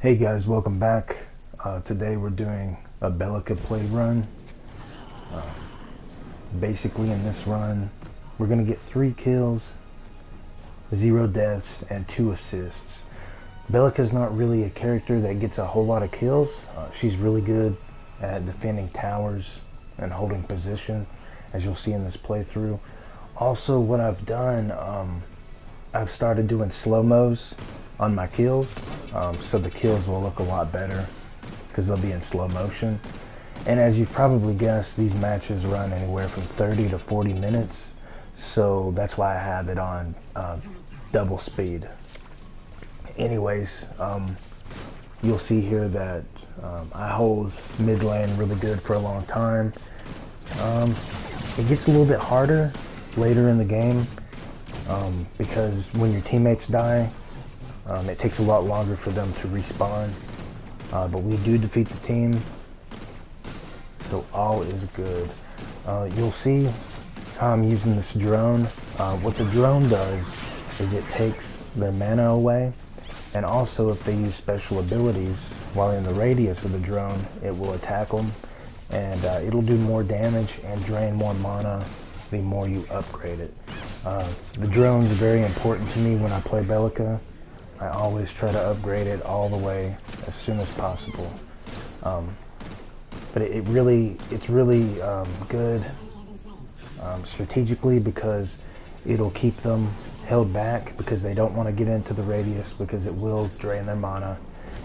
Hey guys, welcome back. Today we're doing a Belica play run. Basically in this run, we're going to get 3 kills, 0 deaths, and 2 assists. Belica's not really a character that gets a whole lot of kills. She's really good at defending towers and holding position, as you'll see in this playthrough. Also, what I've done, I've started doing slow-mos on my kills, so the kills will look a lot better because they'll be in slow motion. And as you've probably guessed, these matches run anywhere from 30 to 40 minutes, so that's why I have it on double speed. Anyways, you'll see here that I hold mid lane really good for a long time. It gets a little bit harder later in the game because when your teammates die, it takes a lot longer for them to respawn, but we do defeat the team, so all is good. You'll see how I'm using this drone. What the drone does is it takes their mana away, and also if they use special abilities while in the radius of the drone, it will attack them, and it'll do more damage and drain more mana the more you upgrade it. The drone is very important to me when I play Belica. I always try to upgrade it all the way as soon as possible. But it's really good strategically because it'll keep them held back because they don't want to get into the radius because it will drain their mana.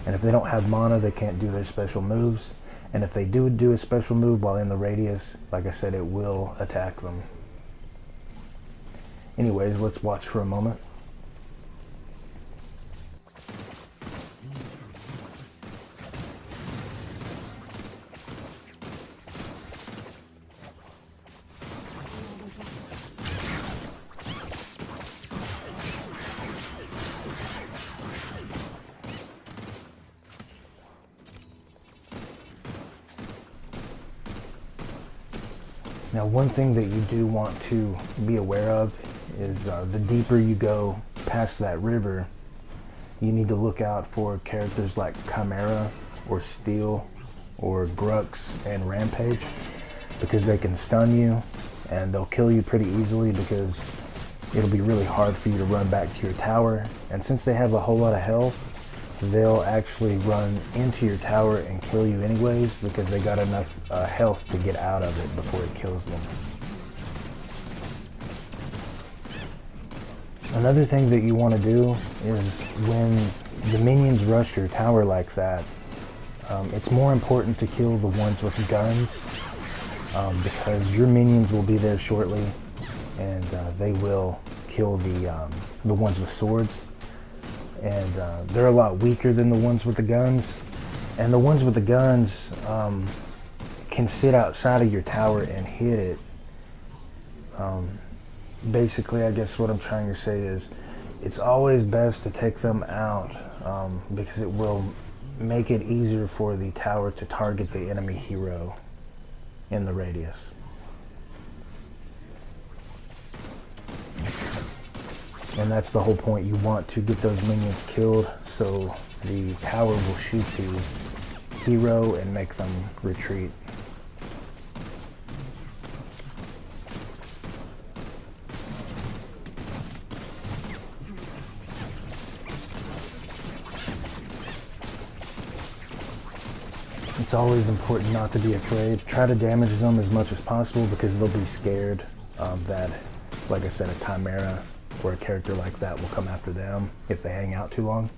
And if they don't have mana, they can't do their special moves. And if they do a special move while in the radius, like I said, it will attack them. Anyways, let's watch for a moment. Now, one thing that you do want to be aware of is the deeper you go past that river, you need to look out for characters like Chimera or Steel or Grux and Rampage, because they can stun you and they'll kill you pretty easily because it'll be really hard for you to run back to your tower. And since they have a whole lot of health, they'll actually run into your tower and kill you anyways because they got enough health to get out of it before it kills them. Another thing that you want to do is when the minions rush your tower like that, it's more important to kill the ones with guns because your minions will be there shortly and they will kill the ones with swords. And they're a lot weaker than the ones with the guns, and the ones with the guns can sit outside of your tower and hit it. Basically, I guess what I'm trying to say is it's always best to take them out because it will make it easier for the tower to target the enemy hero in the radius. And that's the whole point. You want to get those minions killed so the tower will shoot the hero and make them retreat. It's always important not to be afraid. Try to damage them as much as possible because they'll be scared that, like I said, a Chimera or a character like that will come after them if they hang out too long.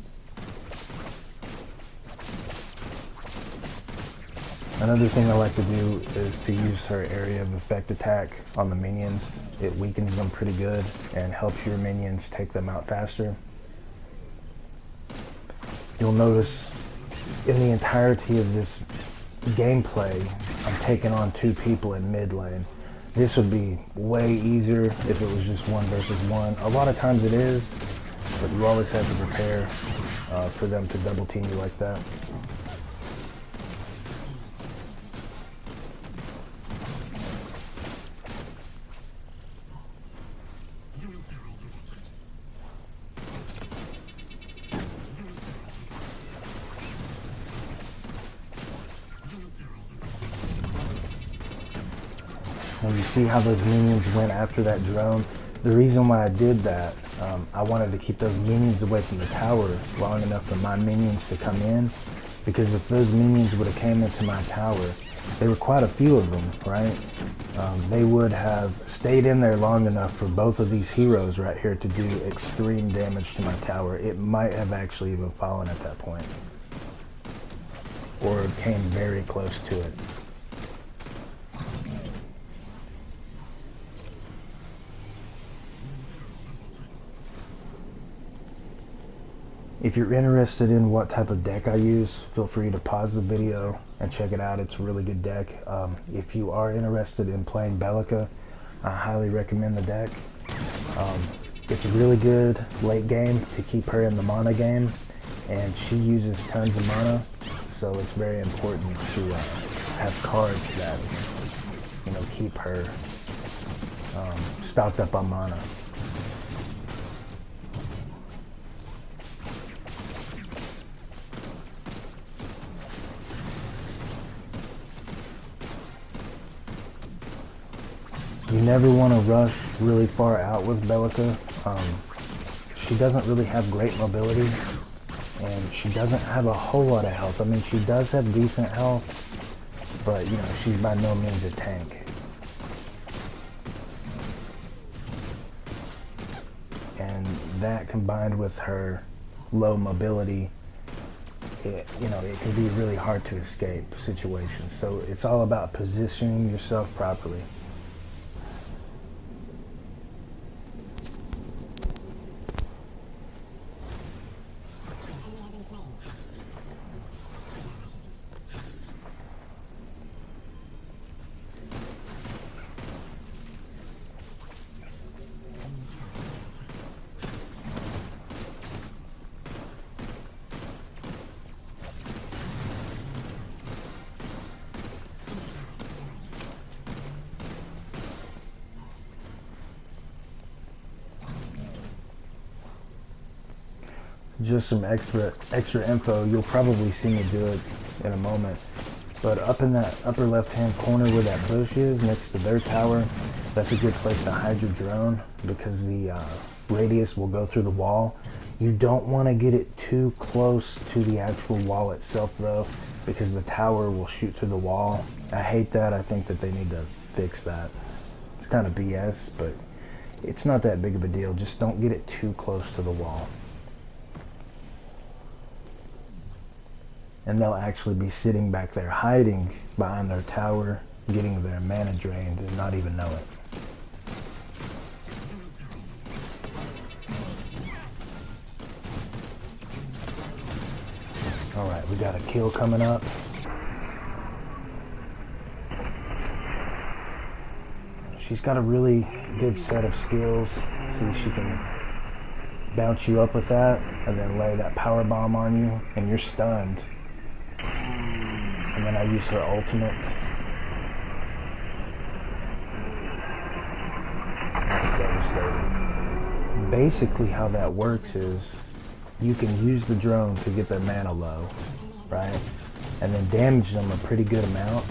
Another thing I like to do is to use her area of effect attack on the minions. It weakens them pretty good and helps your minions take them out faster. You'll notice in the entirety of this gameplay, I'm taking on 2 people in mid lane. This would be way easier if it was just 1 versus 1. A lot of times it is, but you always have to prepare for them to double team you like that. Now you see how those minions went after that drone? The reason why I did that, I wanted to keep those minions away from the tower long enough for my minions to come in, because if those minions would have came into my tower, there were quite a few of them, right? They would have stayed in there long enough for both of these heroes right here to do extreme damage to my tower. It might have actually even fallen at that point, or came very close to it. If you're interested in what type of deck I use, feel free to pause the video and check it out. It's a really good deck. If you are interested in playing Belica, I highly recommend the deck. It's really good late game to keep her in the mana game, and she uses tons of mana, so it's very important to have cards that, you know, keep her stocked up on mana. You never want to rush really far out with Belica. She doesn't really have great mobility, and she doesn't have a whole lot of health. I mean, she does have decent health, but you know, she's by no means a tank. And that combined with her low mobility, it can be really hard to escape situations. So it's all about positioning yourself properly. Just some extra info. You'll probably see me do it in a moment, but up in that upper left hand corner where that bush is next to their tower, that's a good place to hide your drone, because the radius will go through the wall. You don't want to get it too close to the actual wall itself though, because the tower will shoot through the wall. I hate that. I think that they need to fix that. It's kind of BS, but it's not that big of a deal. Just don't get it too close to the wall. And they'll actually be sitting back there hiding behind their tower, getting their mana drained and not even know it. Alright, we got a kill coming up. She's got a really good set of skills. See, she can bounce you up with that and then lay that power bomb on you and you're stunned. And then I use her ultimate. That's devastating. Basically how that works is you can use the drone to get their mana low, right? And then damage them a pretty good amount.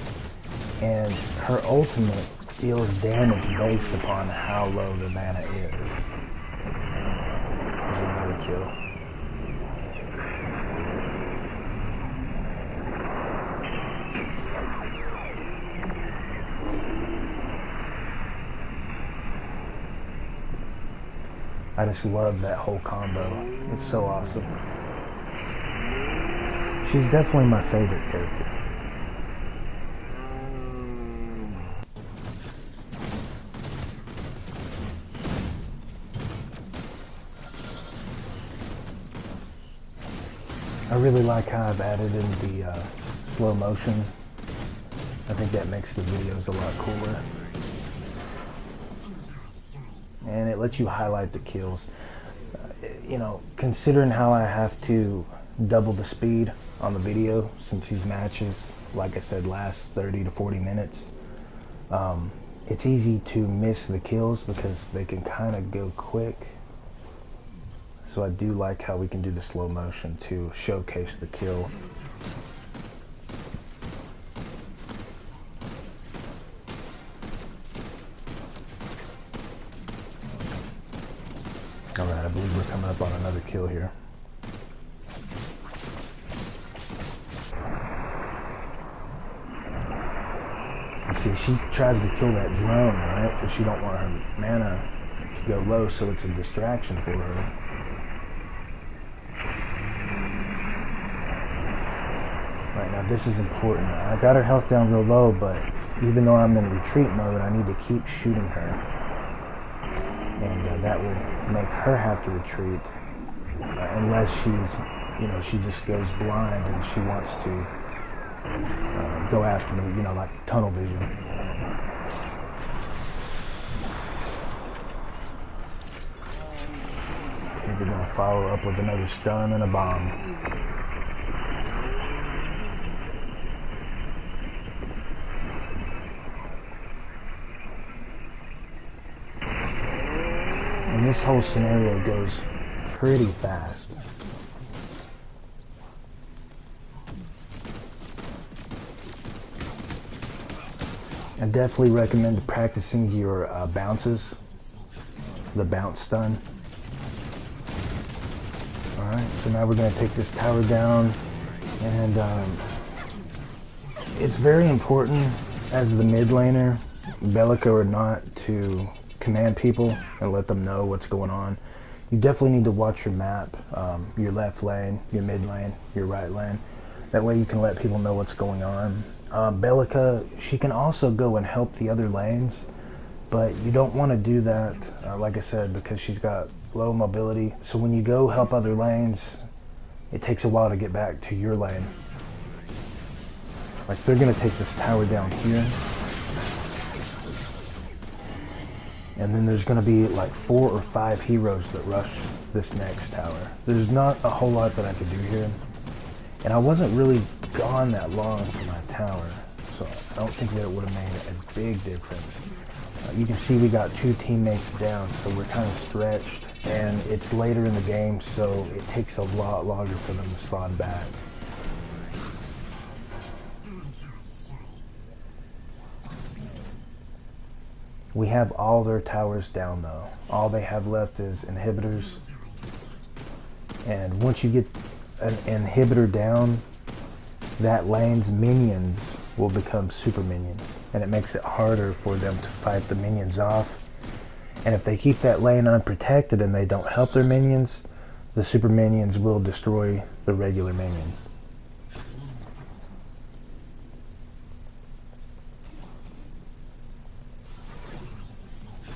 And her ultimate deals damage based upon how low their mana is. There's another kill. I just love that whole combo. It's so awesome. She's definitely my favorite character. I really like how I've added in the slow motion. I think that makes the videos a lot cooler. And it lets you highlight the kills. You know, considering how I have to double the speed on the video, since these matches, like I said, last 30 to 40 minutes, it's easy to miss the kills because they can kind of go quick. So I do like how we can do the slow motion to showcase the kill. I believe we're coming up on another kill here. See, she tries to kill that drone, right? Because she don't want her mana to go low, so it's a distraction for her. Right, now this is important. I got her health down real low, but even though I'm in retreat mode, I need to keep shooting her. And that will make her have to retreat. Unless she's, she just goes blind and she wants to go after me, like tunnel vision. Okay, we're gonna follow up with another stun and a bomb. And this whole scenario goes pretty fast. I definitely recommend practicing your bounces, the bounce stun. Alright, so now we're going to take this tower down, and it's very important as the mid laner, Belica or not, to command people and let them know what's going on. You definitely need to watch your map, your left lane, your mid lane, your right lane. That way you can let people know what's going on. Belica, she can also go and help the other lanes, but you don't want to do that, like I said, because she's got low mobility. So when you go help other lanes, it takes a while to get back to your lane. Like, they're going to take this tower down here. And then there's going to be like 4 or 5 heroes that rush this next tower. There's not a whole lot that I could do here. And I wasn't really gone that long for my tower, so I don't think that it would have made a big difference. You can see we got 2 teammates down, so we're kind of stretched. And it's later in the game, so it takes a lot longer for them to spawn back. We have all their towers down though. All they have left is inhibitors. And once you get an inhibitor down, that lane's minions will become super minions. And it makes it harder for them to fight the minions off. And if they keep that lane unprotected and they don't help their minions, the super minions will destroy the regular minions.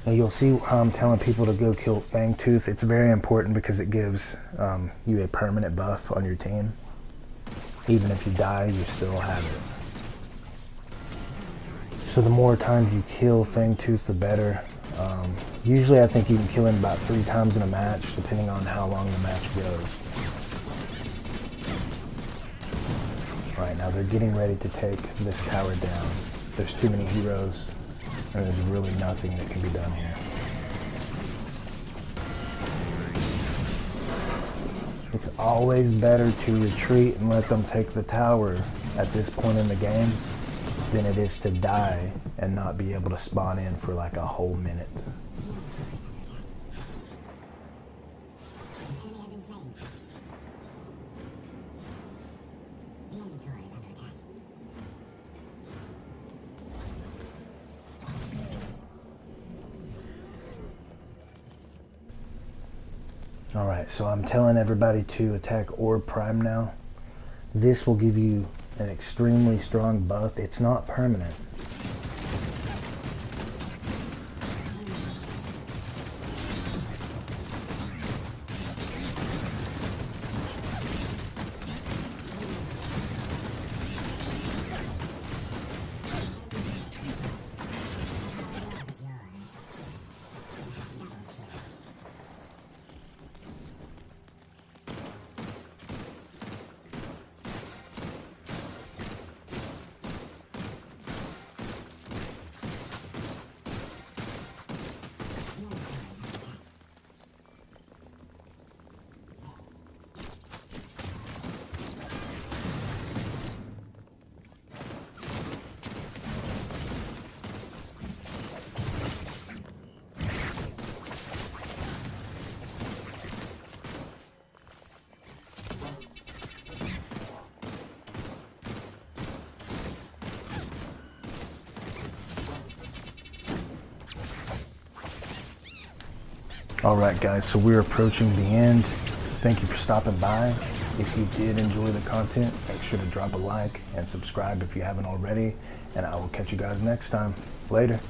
And you'll see how I'm telling people to go kill Fangtooth. It's very important because it gives you a permanent buff on your team. Even if you die, you still have it. So the more times you kill Fangtooth, the better. Usually I think you can kill him about 3 times in a match, depending on how long the match goes. Right, now they're getting ready to take this tower down. There's too many heroes, and there's really nothing that can be done here. It's always better to retreat and let them take the tower at this point in the game than it is to die and not be able to spawn in for like a whole minute. Alright, so I'm telling everybody to attack Orb Prime now. This will give you an extremely strong buff. It's not permanent. Alright guys, so we're approaching the end. Thank you for stopping by. If you did enjoy the content, make sure to drop a like and subscribe if you haven't already. And I will catch you guys next time. Later.